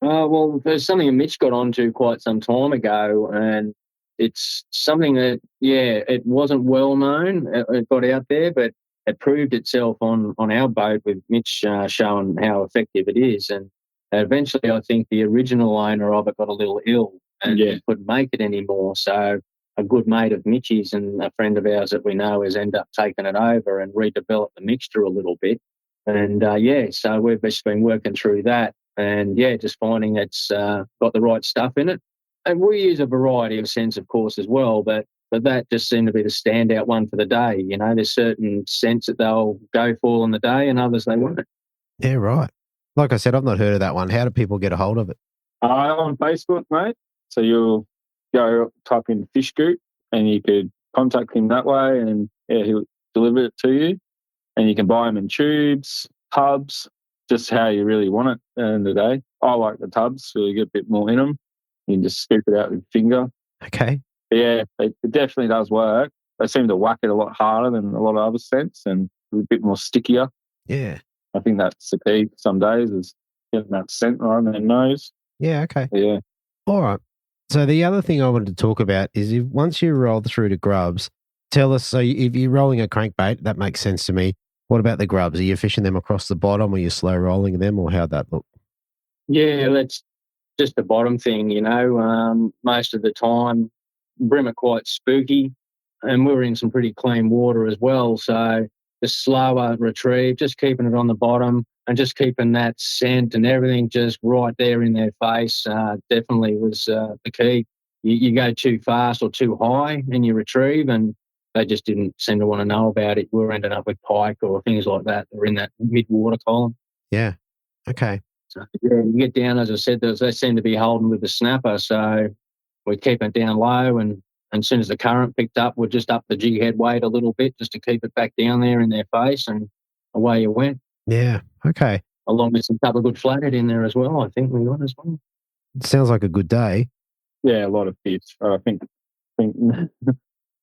Well, there's something Mitch got onto quite some time ago, and it's something that, it wasn't well known. It got out there, but it proved itself on our boat with Mitch showing how effective it is. And Eventually, I think the original owner of it got a little ill and couldn't make it anymore. So a good mate of Mitch's and a friend of ours that we know has ended up taking it over and redeveloped the mixture a little bit. And, so we've just been working through that and, just finding it's got the right stuff in it. And we use a variety of scents, of course, as well, but that just seemed to be the standout one for the day. You know, there's certain scents that they'll go for on the day and others they won't. Yeah, right. Like I said, I've not heard of that one. How do people get a hold of it? On Facebook, mate. So you'll go type in Fish Group and you could contact him that way and he'll deliver it to you. And you can buy them in tubes, tubs, just how you really want it at the end of the day. I like the tubs, so you get a bit more in them. You can just scoop it out with your finger. Okay. But yeah, it definitely does work. They seem to whack it a lot harder than a lot of other scents and a bit more stickier. Yeah. I think that's the key some days is getting that scent right in their nose. Yeah, okay. Yeah. All right. So the other thing I wanted to talk about is once you roll through to grubs, tell us, so if you're rolling a crankbait, that makes sense to me. What about the grubs? Are you fishing them across the bottom or are you slow rolling them or how'd that look? Yeah, that's just the bottom thing, you know. Most of the time, brim are quite spooky and we're in some pretty clean water as well. So the slower retrieve, just keeping it on the bottom and just keeping that scent and everything just right there in their face definitely was the key. You go too fast or too high in your retrieve and they just didn't seem to want to know about it. We were ending up with pike or things like that. They're in that mid-water column. Yeah. Okay. So, yeah, you get down, as I said, they seem to be holding with the snapper. So we keep it down low and as soon as the current picked up, we'd just up the jig head weight a little bit just to keep it back down there in their face and away you went. Yeah. Okay. Along with some couple of good flathead in there as well, I think we got as well. It sounds like a good day. Yeah, a lot of fish. I think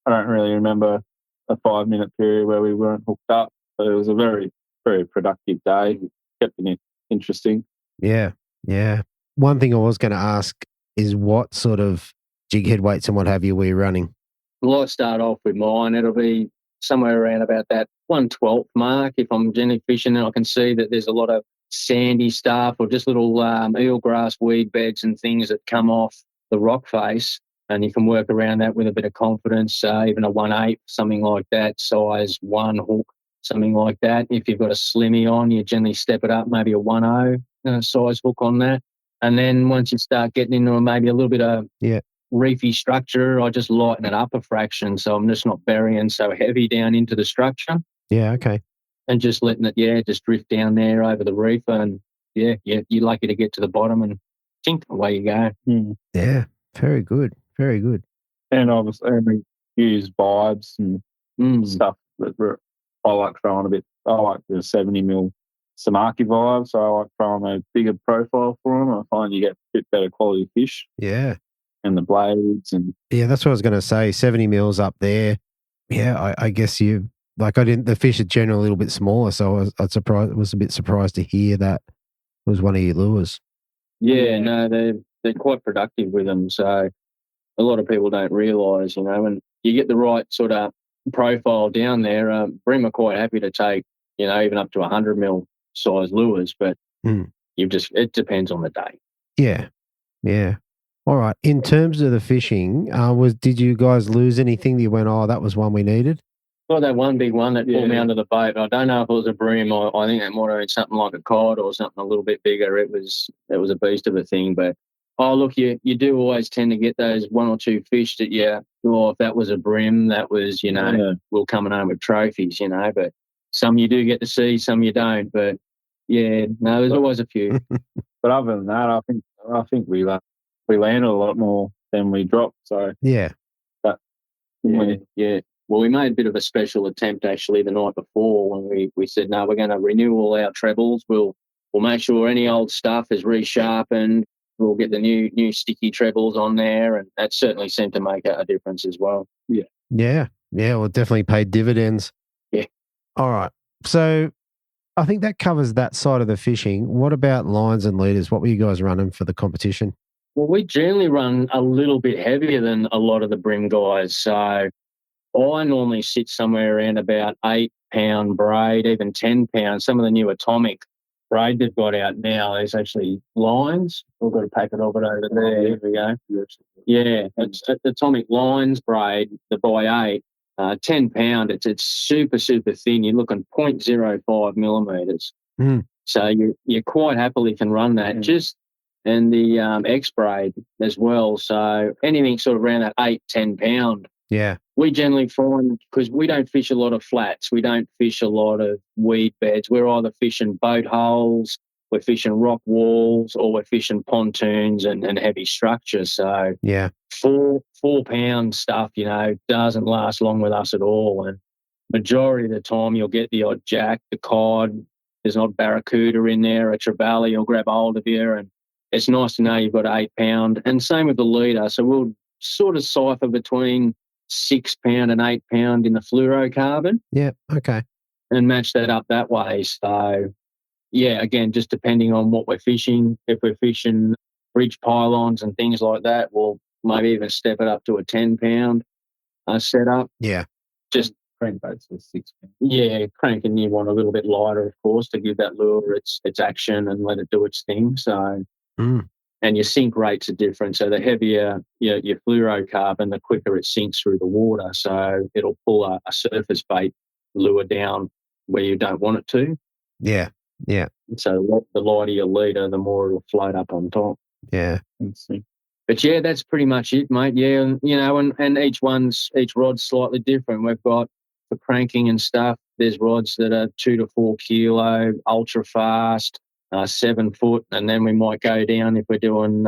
I don't really remember a 5-minute period where we weren't hooked up, but it was a very, very productive day. Kept it interesting. Yeah, yeah. One thing I was going to ask is what sort of jig head weights and what have you were you running? Well, I start off with mine. It'll be somewhere around about that 1/12 mark. If I'm generally fishing and I can see that there's a lot of sandy stuff or just little eelgrass weed beds and things that come off the rock face, and you can work around that with a bit of confidence, even a 1/8, something like that, size 1 hook, something like that. If you've got a slimmy on, you generally step it up, maybe a 1/0 size hook on that. And then once you start getting into maybe a little bit of reefy structure, I just lighten it up a fraction so I'm just not burying so heavy down into the structure. Yeah, okay. And just letting it, just drift down there over the reef and, you're lucky to get to the bottom and tink, away you go. Yeah, very good. Very good. And obviously we use vibes and stuff that I like throwing a bit. I like the 70mm Samaki vibe, so I like throwing a bigger profile for them. I find you get a bit better quality fish. Yeah. And the blades and... Yeah, that's what I was going to say. 70 mils up there. Yeah, I guess the fish are generally a little bit smaller, so I was a bit surprised to hear that was one of your lures. Yeah, no, they're quite productive with them, so a lot of people don't realise, and you get the right sort of profile down there. Bream are quite happy to take, even up to 100mm size lures, but it depends on the day. Yeah, yeah. All right. In terms of the fishing, did you guys lose anything that you went, that was one we needed? Well, that one big one that pulled me under the boat, I don't know if it was a bream or I think it might have been something like a cod or something a little bit bigger. It was a beast of a thing. But, look, you do always tend to get those one or two fish that if that was a bream, that was, we're coming home with trophies, but some you do get to see, some you don't. But, there's always a few. But other than that, I think we landed a lot more than we dropped. So yeah. Well, we made a bit of a special attempt actually the night before when we said, no, we're going to renew all our trebles. We'll make sure any old stuff is resharpened. We'll get the new sticky trebles on there, and that certainly seemed to make a difference as well. Yeah. Yeah. Yeah. Well, it definitely paid dividends. Yeah. All right. So I think that covers that side of the fishing. What about lines and leaders? What were you guys running for the competition? Well, we generally run a little bit heavier than a lot of the bream guys. So I normally sit somewhere around about 8-pound braid, even 10 pounds. Some of the new atomic, braid they've got out now is actually lines. We've got a packet of it over there. Here we go. Yeah, it's atomic lines braid, the by 8, 10 pound. It's super, super thin. You're looking 0.05 millimetres. Mm. So you quite happily can run that. And the X braid as well. So anything sort of around that 8-10 pound. Yeah. We generally find, because we don't fish a lot of flats, we don't fish a lot of weed beds. We're either fishing boat holes, we're fishing rock walls, or we're fishing pontoons and heavy structures. So yeah, 4 pound stuff, doesn't last long with us at all. And majority of the time you'll get the odd jack, the cod, there's an odd barracuda in there, a trevally will grab hold of you, and it's nice to know you've got 8 pound. And same with the leader. So we'll sort of cipher between 6 pound and 8 pound in the fluorocarbon. Yeah, okay. And match that up that way. So, yeah, again, just depending on what we're fishing. If we're fishing bridge pylons and things like that, we'll maybe even step it up to a 10 pound setup. Yeah. Just crankbaits with 6 pound. Yeah, cranking you want a little bit lighter, of course, to give that lure its action and let it do its thing. So, and your sink rates are different. So the heavier your fluorocarbon, the quicker it sinks through the water. So it'll pull a surface bait lure down where you don't want it to. Yeah, yeah. So the lighter your leader, the more it'll float up on top. Yeah. But yeah, that's pretty much it, mate. Yeah, and each rod's slightly different. We've got for cranking and stuff. There's rods that are 2 to 4 kilo, ultra fast, 7 foot, and then we might go down if we're doing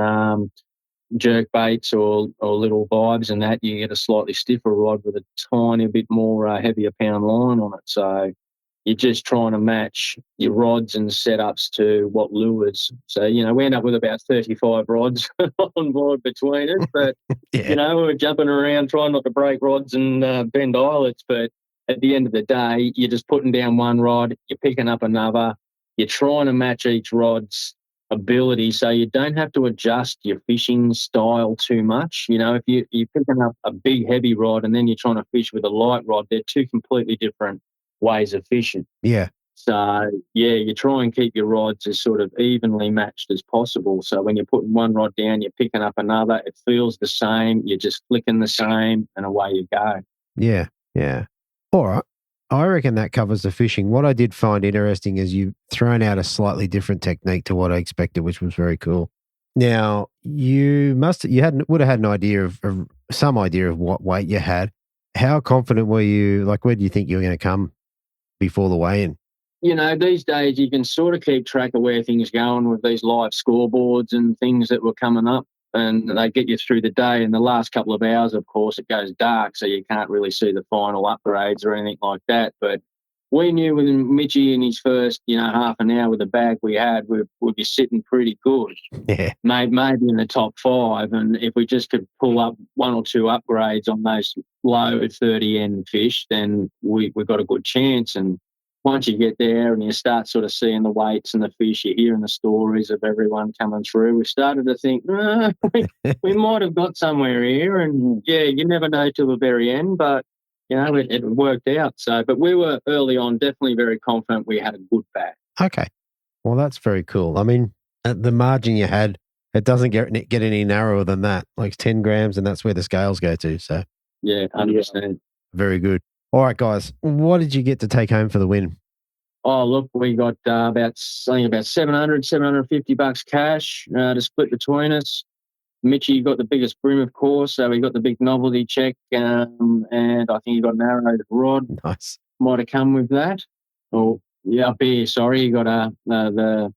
jerk baits or little vibes and that. You get a slightly stiffer rod with a tiny bit more heavier pound line on it. So you're just trying to match your rods and setups to what lures. So, we end up with about 35 rods on board between us. But, we're jumping around trying not to break rods and bend eyelets. But at the end of the day, you're just putting down one rod, you're picking up another. You're trying to match each rod's ability so you don't have to adjust your fishing style too much. If you're picking up a big, heavy rod and then you're trying to fish with a light rod, they're two completely different ways of fishing. Yeah. So, you try and keep your rods as sort of evenly matched as possible. So when you're putting one rod down, you're picking up another, it feels the same, you're just flicking the same, and away you go. Yeah, yeah. All right. I reckon that covers the fishing. What I did find interesting is you've thrown out a slightly different technique to what I expected, which was very cool. Now, would have had an idea of some idea of what weight you had. How confident were you? Like, where do you think you were going to come before the weigh-in? These days you can sort of keep track of where things are going with these live scoreboards and things that were coming up, and they get you through the day. And the last couple of hours, of course, it goes dark, so you can't really see the final upgrades or anything like that. But we knew with Mitchie in his first, half an hour with the bag we had, we'd be sitting pretty good. Yeah. Maybe in the top 5. And if we just could pull up 1 or 2 upgrades on those low 30-end fish, then we've got a good chance. And once you get there and you start sort of seeing the weights and the fish, you're hearing the stories of everyone coming through, we started to think, we might have got somewhere here. And, you never know till the very end, but, it worked out. So, but we were early on definitely very confident we had a good bag. Okay. Well, that's very cool. I mean, at the margin you had, it doesn't get any narrower than that, like 10 grams, and that's where the scales go to. So, yeah, 100%. Very good. All right, guys, what did you get to take home for the win? Oh, look, we got about $750 cash to split between us. Mitchie got the biggest brim, of course, so he got the big novelty check, and I think he got an arrowed rod. Nice. Might have come with that. Oh, yeah, beer, sorry. He got the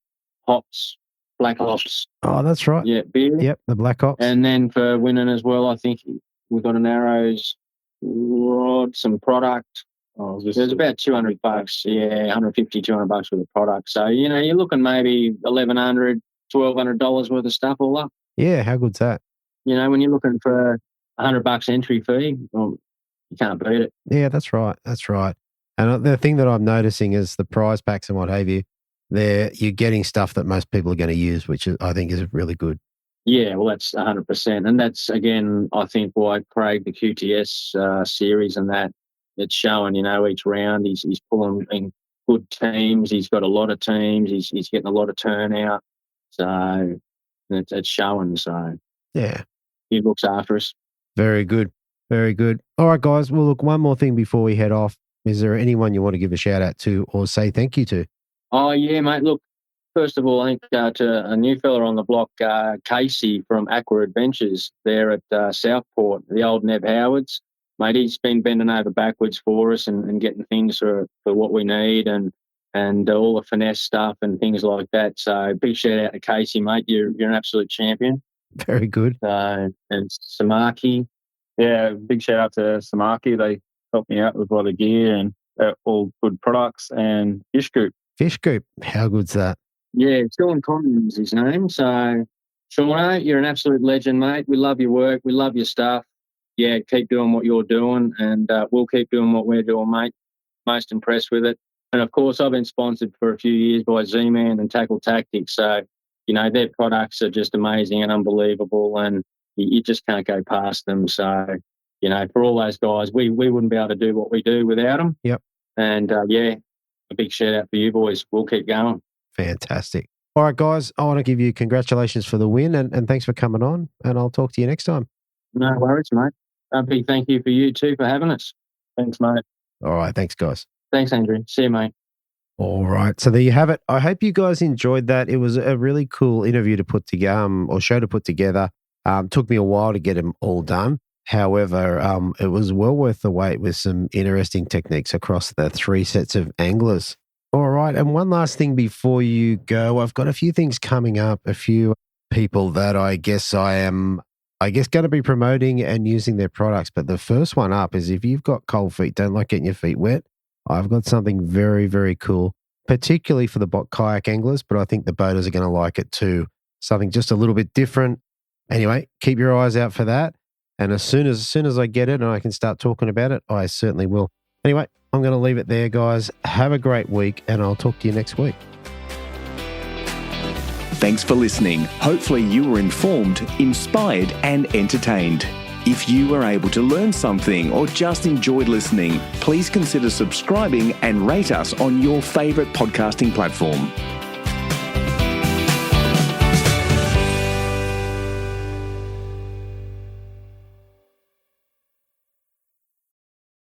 hops, black hops. Oh, that's right. Yeah, beer. Yep, the black hops. And then for winning as well, I think we got an arrows rod, some product. Oh, it was about $200. Yeah, $150, $200 worth of product. So, you're looking maybe $1,100, $1,200 worth of stuff all up. Yeah, how good's that? When you're looking for $100 entry fee, well, you can't beat it. Yeah, that's right. That's right. And the thing that I'm noticing is the prize packs and what have you, you're getting stuff that most people are going to use, which I think is really good. Yeah, well, that's 100%. And that's, again, I think why Craig, the QTS series and that, it's showing, each round he's pulling good teams. He's got a lot of teams. He's getting a lot of turnout. So it's showing. So Yeah. he looks after us. Very good. Very good. All right, guys. Well, look, one more thing before we head off. Is there anyone you want to give a shout out to or say thank you to? Oh, yeah, mate. Look, first of all, I think to a new fella on the block, Casey from Aqua Adventures there at Southport, the old Neb Howards. Mate, he's been bending over backwards for us and getting things for what we need and all the finesse stuff and things like that. So big shout out to Casey, mate. You're an absolute champion. Very good. And Samaki. Yeah, big shout out to Samaki. They helped me out with a lot of gear and all good products, and Fish Group. Fish Group. How good's that? Yeah, Sean Collins is his name. So, Sean, you're an absolute legend, mate. We love your work. We love your stuff. Yeah, keep doing what you're doing, and we'll keep doing what we're doing, mate. Most impressed with it. And, of course, I've been sponsored for a few years by Z-Man and Tackle Tactics. So, their products are just amazing and unbelievable, and you just can't go past them. So, for all those guys, we wouldn't be able to do what we do without them. Yep. And, a big shout out for you boys. We'll keep going. Fantastic. All right, guys, I want to give you congratulations for the win and thanks for coming on, and I'll talk to you next time. No worries, mate. A big thank you for you too for having us. Thanks, mate. All right, thanks, guys. Thanks, Andrew. See you, mate. All right, so there you have it. I hope you guys enjoyed that. It was a really cool interview to put together, or show to put together. Took me a while to get them all done. However, it was well worth the wait with some interesting techniques across the 3 sets of anglers. All right, and one last thing before you go. I've got a few things coming up, a few people that I guess going to be promoting and using their products. But the first one up is if you've got cold feet, don't like getting your feet wet, I've got something very, very cool, particularly for the kayak anglers, but I think the boaters are going to like it too. Something just a little bit different. Anyway, keep your eyes out for that. And as soon as I get it and I can start talking about it, I certainly will. Anyway, I'm going to leave it there, guys. Have a great week, and I'll talk to you next week. Thanks for listening. Hopefully you were informed, inspired, and entertained. If you were able to learn something or just enjoyed listening, please consider subscribing and rate us on your favourite podcasting platform.